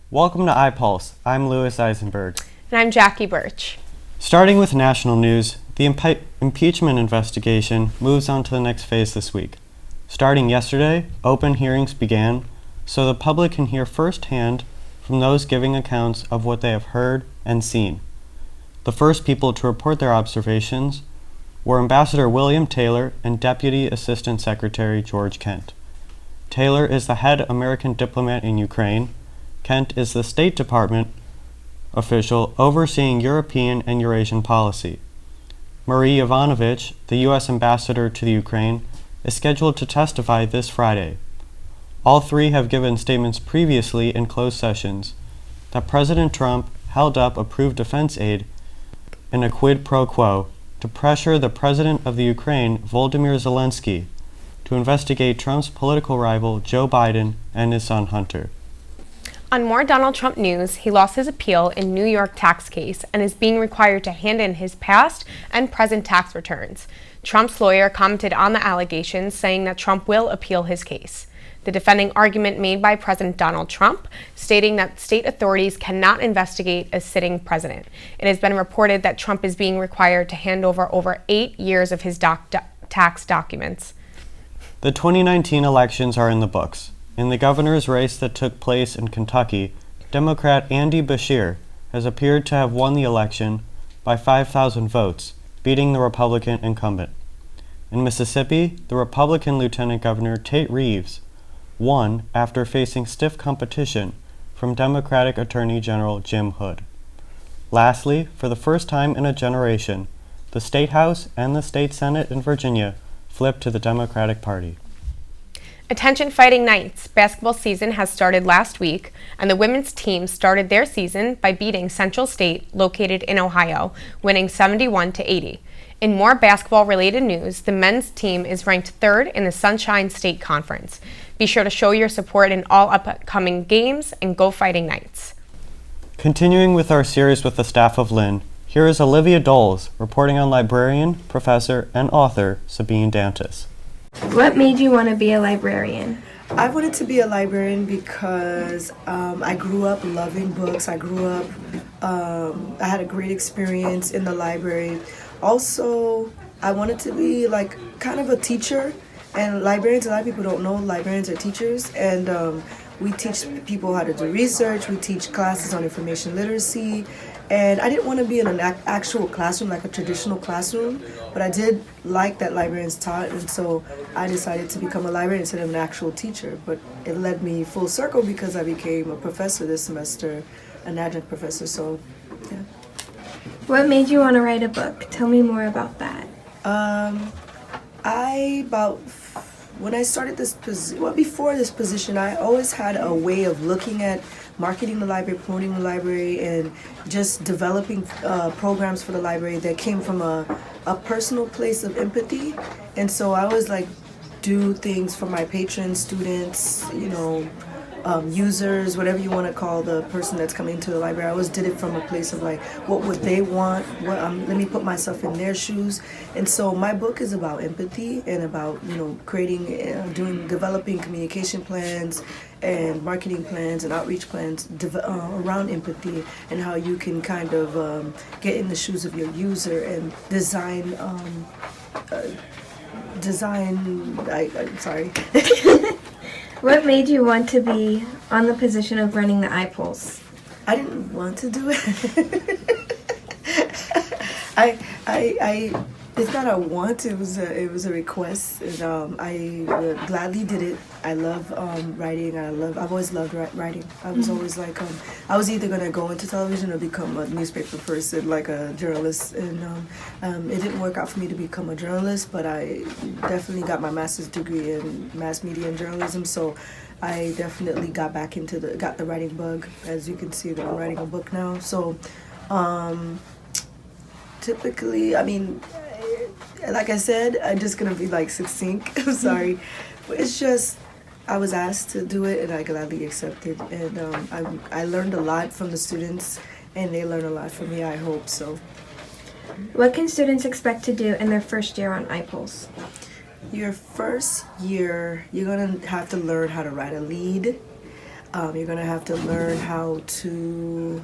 Welcome to iPulse. I'm Louis Eisenberg. And I'm Jackie Birch. Starting with national news, the impeachment investigation moves on to the next phase this week. Starting yesterday, open hearings began so the public can hear firsthand from those giving accounts of what they have heard and seen. The first people to report their observations were Ambassador William Taylor and Deputy Assistant Secretary George Kent. Taylor is the head American diplomat in Ukraine. Kent is the State Department official overseeing European and Eurasian policy. Marie Yovanovitch, the U.S. ambassador to the Ukraine, is scheduled to testify this Friday. All three have given statements previously in closed sessions that President Trump held up approved defense aid in a quid pro quo to pressure the president of the Ukraine, Volodymyr Zelensky, to investigate Trump's political rival Joe Biden and his son Hunter. On more Donald Trump news, he lost his appeal in New York tax case and is being required to hand in his past and present tax returns. Trump's lawyer commented on the allegations, saying that Trump will appeal his case. The defending argument made by President Donald Trump, stating that state authorities cannot investigate a sitting president. It has been reported that Trump is being required to hand over 8 years of his tax documents. The 2019 elections are in the books. In the governor's race that took place in Kentucky, Democrat Andy Beshear has appeared to have won the election by 5,000 votes, beating the Republican incumbent. In Mississippi, the Republican Lieutenant Governor Tate Reeves won after facing stiff competition from Democratic Attorney General Jim Hood. Lastly, for the first time in a generation, the State House and the State Senate in Virginia flipped to the Democratic Party. Attention Fighting Knights basketball season has started last week, and the women's team started their season by beating Central State, located in Ohio, winning 71-80. In more basketball-related news, the men's team is ranked third in the Sunshine State Conference. Be sure to show your support in all upcoming games, and go Fighting Knights. Continuing with our series with the staff of Lynn, here is Olivia Doles reporting on librarian, professor, and author Sabine Dantas. What made you want to be a librarian? I wanted to be a librarian because I grew up loving books. I had a great experience in the library. Also, I wanted to be like kind of a teacher. And librarians, a lot of people don't know librarians are teachers. And we teach people how to do research. We teach classes on information literacy. And I didn't want to be in an actual classroom, like a traditional classroom, but I did like that librarians taught, and so I decided to become a librarian instead of an actual teacher. But it led me full circle because I became a professor this semester, an adjunct professor, so yeah. What made you want to write a book? Tell me more about that. When I started this position, before this position, I always had a way of looking at marketing the library, promoting the library, and just developing programs for the library that came from a personal place of empathy. And so I always do things for my patrons, students, users, whatever you want to call the person that's coming to the library. I always did it from a place of what would they want? Let me put myself in their shoes. And so my book is about empathy and about developing communication plans and marketing plans and outreach plans around empathy, and how you can kind of get in the shoes of your user and design. Sorry. What made you want to be on the position of running the iPulse? I didn't want to do it. It's not a want. It was a request, and I gladly did it. I love writing. I've always loved writing. I was always I was either gonna go into television or become a newspaper person, like a journalist. And it didn't work out for me to become a journalist, but I definitely got my master's degree in mass media and journalism. So I definitely got back into got the writing bug. As you can see, that I'm writing a book now. So typically, like I said, I'm just gonna be succinct. I'm sorry, but it's just I was asked to do it, and I gladly accepted. And I learned a lot from the students, and they learned a lot from me. I hope so. What can students expect to do in their first year on iPulse? Your first year, you're gonna have to learn how to write a lead. You're going to have to learn how to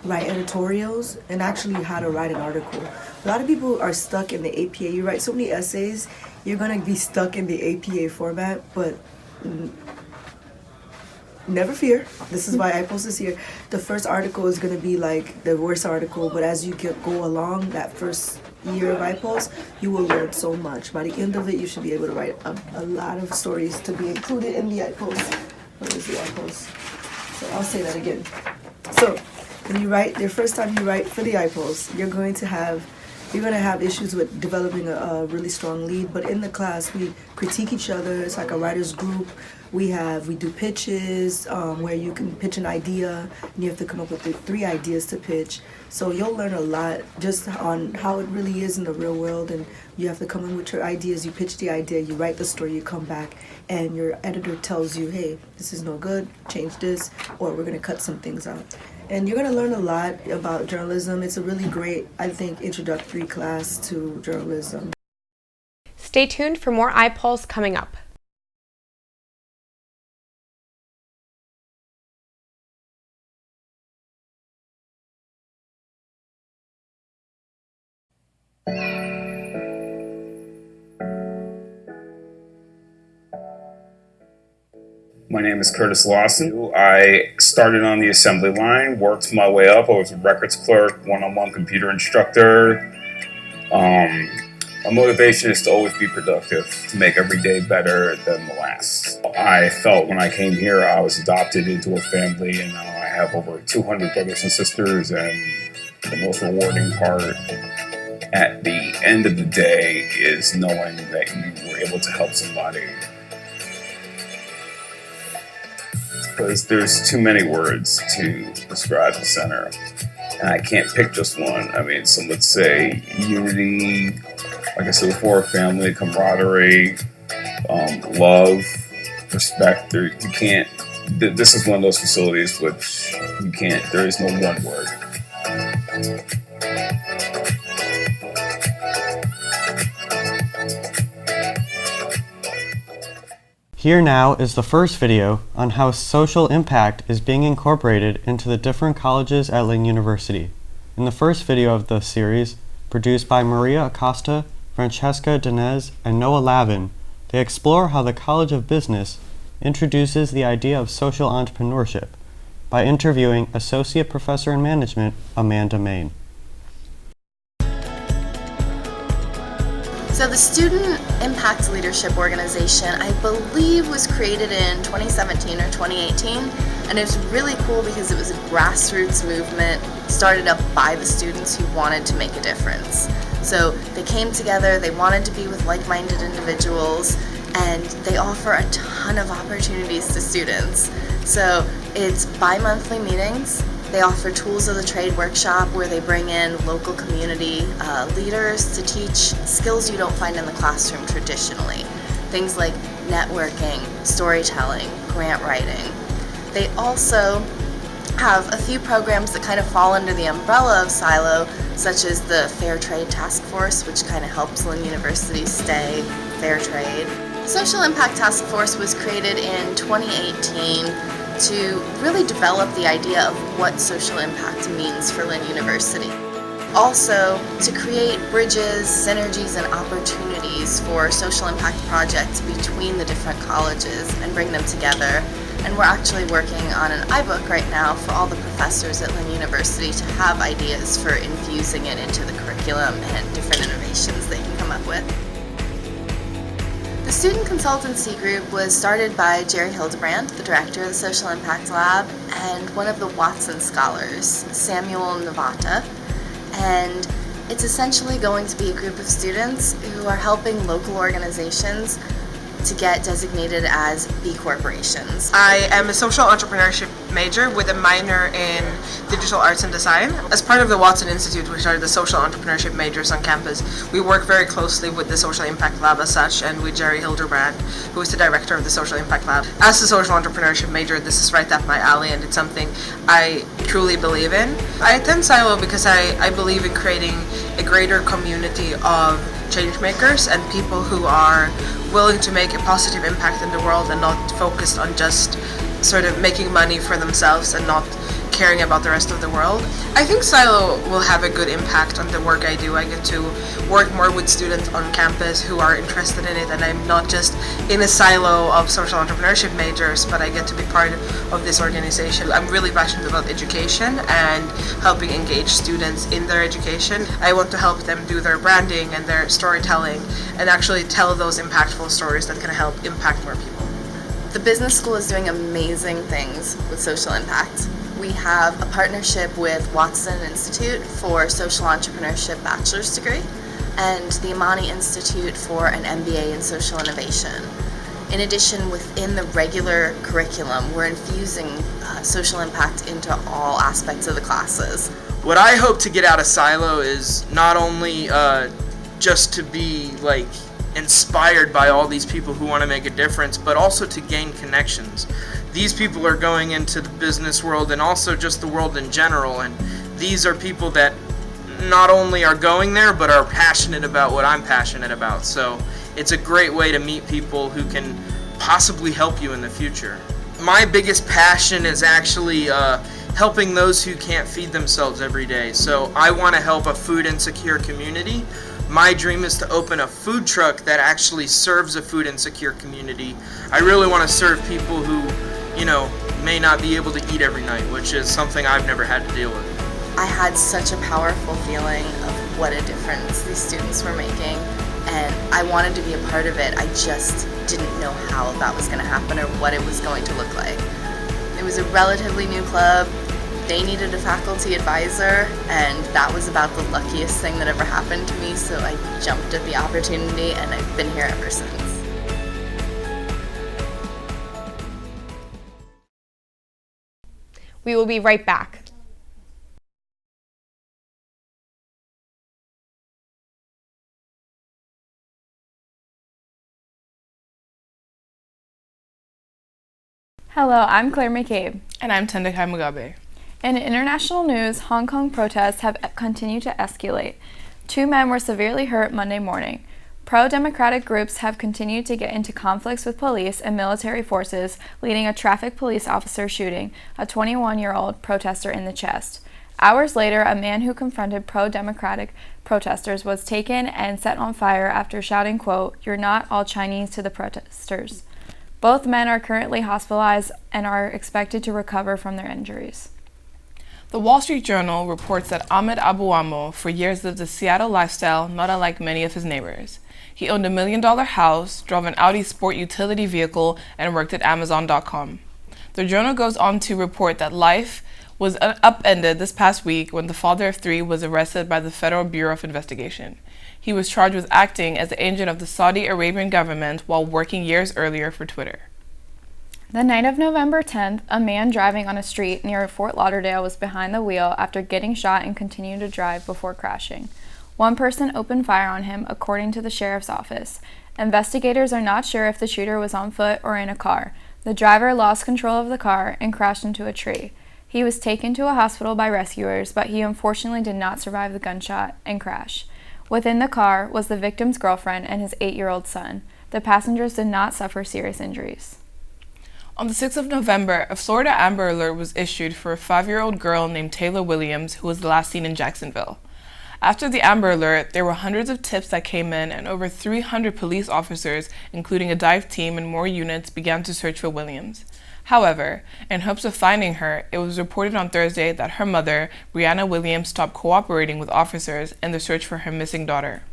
write editorials and actually how to write an article. A lot of people are stuck in the APA. You write so many essays, you're going to be stuck in the APA format, but never fear. This is why iPulse is here. The first article is going to be like the worst article, but as you go along that first year of iPulse, you will learn so much. By the end of it, you should be able to write a lot of stories to be included in the iPulse. What is the iPulse? So I'll say that again. So when you write, the first time you write for the iPulse, you're going to have issues with developing a really strong lead, but in the class we critique each other. It's like a writer's group. We do pitches where you can pitch an idea and you have to come up with 3 ideas to pitch. So you'll learn a lot just on how it really is in the real world, and you have to come in with your ideas. You pitch the idea, you write the story, you come back, and your editor tells you, hey, this is no good, change this, or we're going to cut some things out. And you're going to learn a lot about journalism. It's a really great, I think, introductory class to journalism. Stay tuned for more iPulse coming up. My name is Curtis Lawson. I started on the assembly line, worked my way up. I was a records clerk, one-on-one computer instructor. My motivation is to always be productive, to make every day better than the last. I felt when I came here I was adopted into a family, and now I have over 200 brothers and sisters, and the most rewarding part at the end of the day is knowing that you were able to help somebody. Because there's too many words to describe the center, and I can't pick just one. I mean, some would say unity, like I said before, family, camaraderie, love, respect. You can't. This is one of those facilities which you can't. There is no one word. Here now is the first video on how social impact is being incorporated into the different colleges at Lynn University. In the first video of the series, produced by Maria Acosta, Francesca Danez, and Noah Lavin, they explore how the College of Business introduces the idea of social entrepreneurship by interviewing Associate Professor in Management, Amanda Main. So the Student Impact Leadership Organization, I believe, was created in 2017 or 2018, and it was really cool because it was a grassroots movement started up by the students who wanted to make a difference. So they came together, they wanted to be with like-minded individuals, and they offer a ton of opportunities to students. So it's bi-monthly meetings. They offer Tools of the Trade workshop where they bring in local community leaders to teach skills you don't find in the classroom traditionally. Things like networking, storytelling, grant writing. They also have a few programs that kind of fall under the umbrella of Silo, such as the Fairtrade Taskforce, which kind of helps Lynn University stay fair trade. Social Impact Taskforce was created in 2018 to really develop the idea of what social impact means for Lynn University. Also, to create bridges, synergies, and opportunities for social impact projects between the different colleges and bring them together. And we're actually working on an iBook right now for all the professors at Lynn University to have ideas for infusing it into the curriculum and different innovations they can come up with. The Student Consultancy Group was started by Jerry Hildebrand, the director of the Social Impact Lab, and one of the Watson scholars, Samuel Navata. And it's essentially going to be a group of students who are helping local organizations to get designated as B corporations. I am a social entrepreneurship major with a minor in digital arts and design. As part of the Watson Institute, which are the social entrepreneurship majors on campus, we work very closely with the Social Impact Lab as such, and with Jerry Hildebrand, who is the director of the Social Impact Lab. As a social entrepreneurship major, this is right up my alley, and it's something I truly believe in. I attend Silo because I believe in creating a greater community of change makers and people who are willing to make a positive impact in the world and not focused on just sort of making money for themselves and not caring about the rest of the world. I think Silo will have a good impact on the work I do. I get to work more with students on campus who are interested in it, and I'm not just in a silo of social entrepreneurship majors, but I get to be part of this organization. I'm really passionate about education and helping engage students in their education. I want to help them do their branding and their storytelling and actually tell those impactful stories that can help impact more people. The business school is doing amazing things with social impact. We have a partnership with Watson Institute for Social Entrepreneurship Bachelor's degree and the Amani Institute for an MBA in Social Innovation. In addition, within the regular curriculum, we're infusing social impact into all aspects of the classes. What I hope to get out of Silo is not only just to be inspired by all these people who want to make a difference, but also to gain connections. These people are going into the business world and also just the world in general, and these are people that not only are going there but are passionate about what I'm passionate about. So it's a great way to meet people who can possibly help you in the future. My biggest passion is actually helping those who can't feed themselves every day. So I want to help a food insecure community. My dream is to open a food truck that actually serves a food insecure community. I really want to serve people who, may not be able to eat every night, which is something I've never had to deal with. I had such a powerful feeling of what a difference these students were making, and I wanted to be a part of it. I just didn't know how that was going to happen or what it was going to look like. It was a relatively new club. They needed a faculty advisor, and that was about the luckiest thing that ever happened to me, so I jumped at the opportunity, and I've been here ever since. We will be right back. Hello, I'm Claire McCabe. And I'm Tendakai Mugabe. In international news, Hong Kong protests have continued to escalate. 2 men were severely hurt Monday morning. Pro-democratic groups have continued to get into conflicts with police and military forces, leading a traffic police officer shooting a 21-year-old protester in the chest. Hours later, a man who confronted pro-democratic protesters was taken and set on fire after shouting, quote, "You're not all Chinese," to the protesters. Both men are currently hospitalized and are expected to recover from their injuries. The Wall Street Journal reports that Ahmed Abuamo for years lived a Seattle lifestyle not unlike many of his neighbors. He owned $1 million house, drove an Audi sport utility vehicle, and worked at Amazon.com. The journal goes on to report that life was upended this past week when the father of 3 was arrested by the Federal Bureau of Investigation. He was charged with acting as the agent of the Saudi Arabian government while working years earlier for Twitter. The night of November 10th, a man driving on a street near Fort Lauderdale was behind the wheel after getting shot and continued to drive before crashing. One person opened fire on him, according to the sheriff's office. Investigators are not sure if the shooter was on foot or in a car. The driver lost control of the car and crashed into a tree. He was taken to a hospital by rescuers, but he unfortunately did not survive the gunshot and crash. Within the car was the victim's girlfriend and his 8-year-old son. The passengers did not suffer serious injuries. On the 6th of November, a Florida Amber Alert was issued for a 5-year-old girl named Taylor Williams, who was last seen in Jacksonville. After the Amber Alert, there were hundreds of tips that came in, and over 300 police officers, including a dive team and more units, began to search for Williams. However, in hopes of finding her, it was reported on Thursday that her mother, Brianna Williams, stopped cooperating with officers in the search for her missing daughter.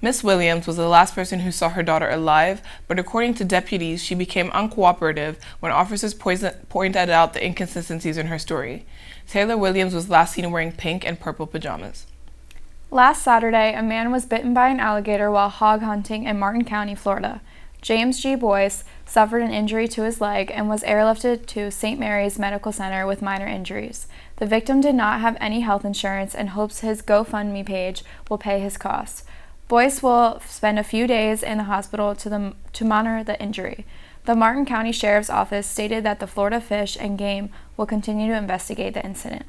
Miss Williams was the last person who saw her daughter alive, but according to deputies, she became uncooperative when officers pointed out the inconsistencies in her story. Taylor Williams was last seen wearing pink and purple pajamas. Last Saturday, a man was bitten by an alligator while hog hunting in Martin County, Florida. James G. Boyce suffered an injury to his leg and was airlifted to St. Mary's Medical Center with minor injuries. The victim did not have any health insurance and hopes his GoFundMe page will pay his costs. Boyce will spend a few days in the hospital to monitor the injury. The Martin County Sheriff's Office stated that the Florida Fish and Game will continue to investigate the incident.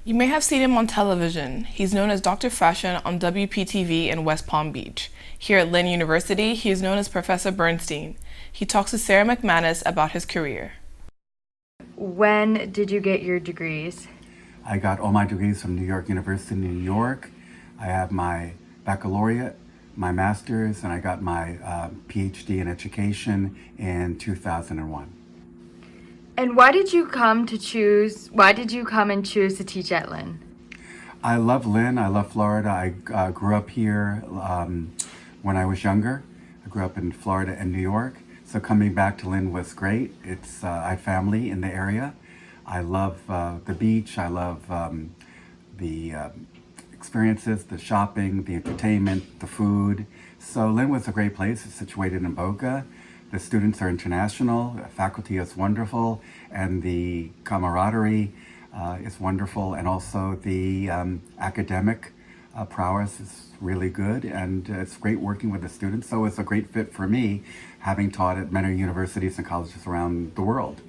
You may have seen him on television. He's known as Dr. Fashion on WPTV in West Palm Beach. Here at Lynn University, he is known as Professor Bernstein. He talks to Sarah McManus about his career. When did you get your degrees? I got all my degrees from New York University in New York. I have my baccalaureate, my master's, and I got my PhD in education in 2001. And why did you come and choose to teach at Lynn? I love Lynn. I love Florida. I grew up here when I was younger. I grew up in Florida and New York. So coming back to Lynn was great. I had family in the area. I love the beach. I love the experiences, the shopping, the entertainment, the food. So Lynn was a great place. It's situated in Boca. The students are international, the faculty is wonderful, and the camaraderie is wonderful, and also the academic prowess is really good, and it's great working with the students. So it's a great fit for me, having taught at many universities and colleges around the world.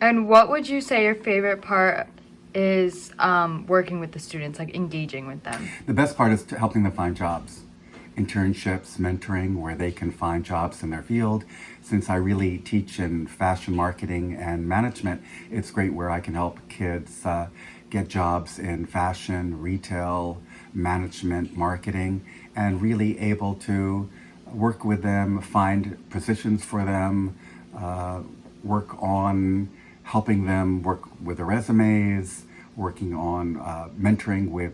And what would you say your favorite part is working with the students, like engaging with them? The best part is helping them find jobs. Internships, mentoring, where they can find jobs in their field. Since I really teach in fashion marketing and management, it's great where I can help kids get jobs in fashion, retail, management, marketing, and really able to work with them, find positions for them, work on helping them work with their resumes, working on mentoring with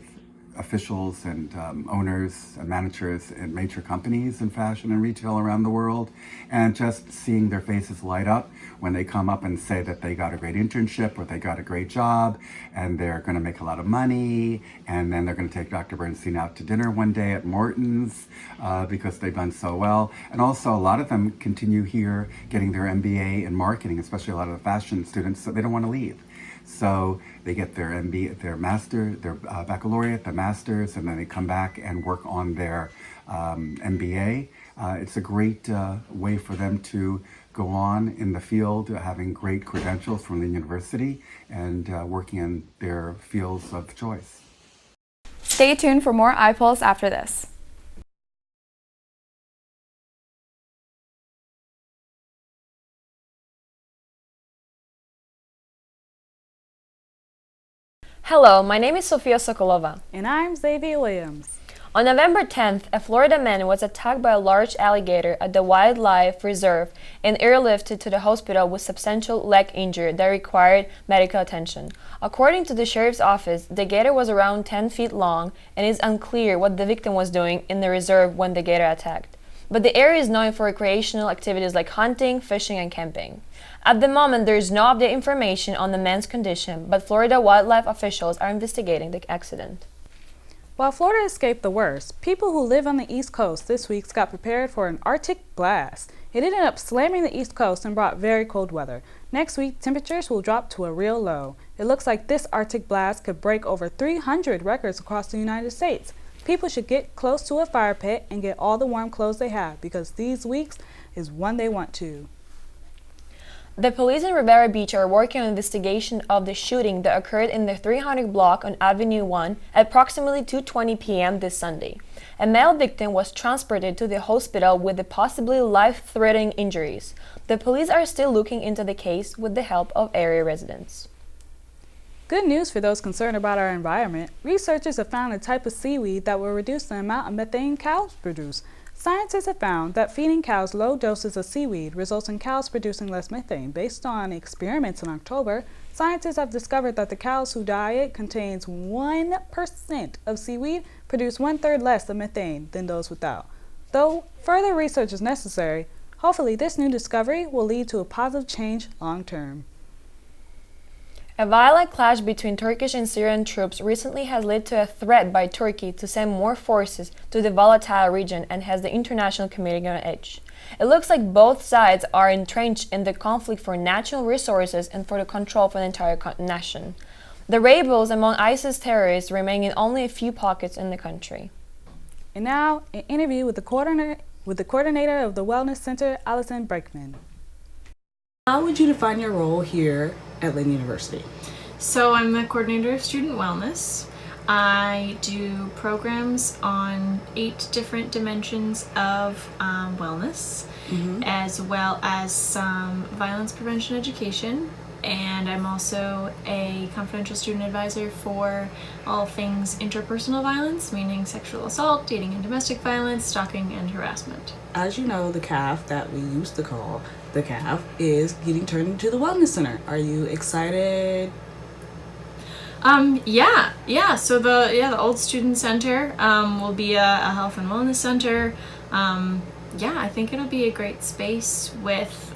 officials and owners and managers in major companies in fashion and retail around the world, and just seeing their faces light up when they come up and say that they got a great internship or they got a great job and they're going to make a lot of money, and then they're going to take Dr. Bernstein out to dinner one day at Morton's because they've done so well. And also a lot of them continue here getting their MBA in marketing, especially a lot of the fashion students, so they don't want to leave. So they get their MBA, their master, their baccalaureate, the master's, and then they come back and work on their MBA. It's a great way for them to go on in the field, having great credentials from the university and working in their fields of choice. Stay tuned for more iPulse after this. Hello, my name is Sofia Sokolova. And I'm Xavier Williams. On November 10th, a Florida man was attacked by a large alligator at the Wildlife Reserve and airlifted to the hospital with substantial leg injury that required medical attention. According to the sheriff's office, the gator was around 10 feet long, and it's unclear what the victim was doing in the reserve when the gator attacked. But the area is known for recreational activities like hunting, fishing, and camping. At the moment, there is no updated information on the man's condition, but Florida wildlife officials are investigating the accident. While Florida escaped the worst, people who live on the East Coast this week got prepared for an Arctic blast. It ended up slamming the East Coast and brought very cold weather. Next week, temperatures will drop to a real low. It looks like this Arctic blast could break over 300 records across the United States. People should get close to a fire pit and get all the warm clothes they have, because these weeks is when they want to. The police in Rivera Beach are working on investigation of the shooting that occurred in the 300 block on Avenue 1 at approximately 2:20 p.m. this Sunday. A male victim was transported to the hospital with the possibly life-threatening injuries. The police are still looking into the case with the help of area residents. Good news for those concerned about our environment. Researchers have found a type of seaweed that will reduce the amount of methane cows produce. Scientists have found that feeding cows low doses of seaweed results in cows producing less methane. Based on experiments in October, scientists have discovered that the cows whose diet contains 1% of seaweed produce 1/3 less of methane than those without. Though further research is necessary, hopefully this new discovery will lead to a positive change long term. A violent clash between Turkish and Syrian troops recently has led to a threat by Turkey to send more forces to the volatile region and has the international community on edge. It looks like both sides are entrenched in the conflict for natural resources and for the control of an entire nation. The rebels among ISIS terrorists remain in only a few pockets in the country. And now, an interview with the coordinator of the Wellness Center, Allison Brakeman. How would you define your role here at Lynn University? So I'm the coordinator of student wellness. I do programs on 8 different dimensions of wellness, as well as some violence prevention education. And I'm also a confidential student advisor for all things interpersonal violence, meaning sexual assault, dating and domestic violence, stalking, and harassment. As you know, the CAF that we used to call the CAF is getting turned into the Wellness Center. Are you excited? Yeah. So the old student center will be a health and wellness center. I think it'll be a great space with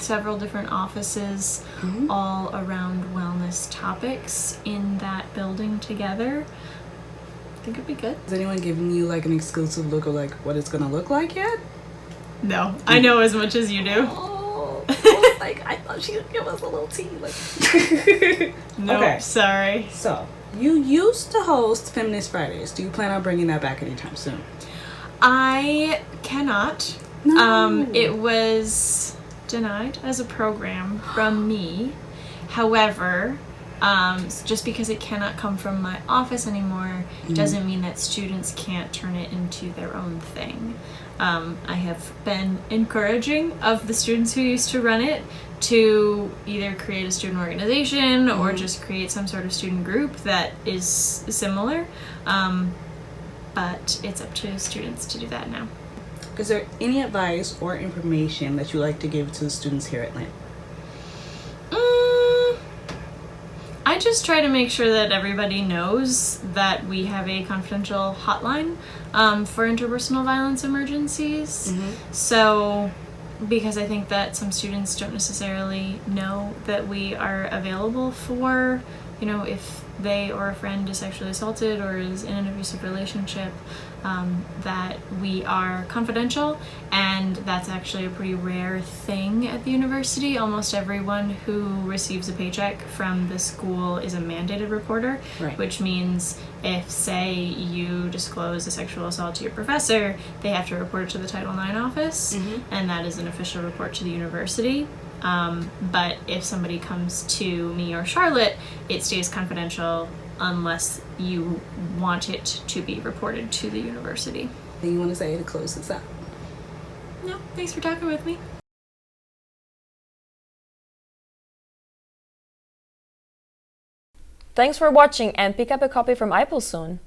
several different offices all around wellness topics in that building together. I think it'd be good. Is anyone giving you like an exclusive look of like what it's gonna look like yet? No, I know as much as you do. I thought she would give us a little tea. Nope, okay. Sorry. So, you used to host Feminist Fridays. Do you plan on bringing that back anytime soon? I cannot. No. It was denied as a program from me. However, just because it cannot come from my office anymore doesn't mean that students can't turn it into their own thing. I have been encouraging of the students who used to run it to either create a student organization or just create some sort of student group that is similar, but it's up to students to do that now. Is there any advice or information that you like to give to the students here at Lynn? I just try to make sure that everybody knows that we have a confidential hotline for interpersonal violence emergencies. So, because I think that some students don't necessarily know that we are available for, if they or a friend is sexually assaulted or is in an abusive relationship, that we are confidential, and that's actually a pretty rare thing at the university. Almost everyone who receives a paycheck from the school is a mandated reporter, which means if, say, you disclose a sexual assault to your professor, they have to report it to the Title IX office, and that is an official report to the university. But if somebody comes to me or Charlotte, it stays confidential unless you want it to be reported to the university. Anything you want to say to close this out? No, thanks for talking with me. Thanks for watching, and pick up a copy from iPulse soon.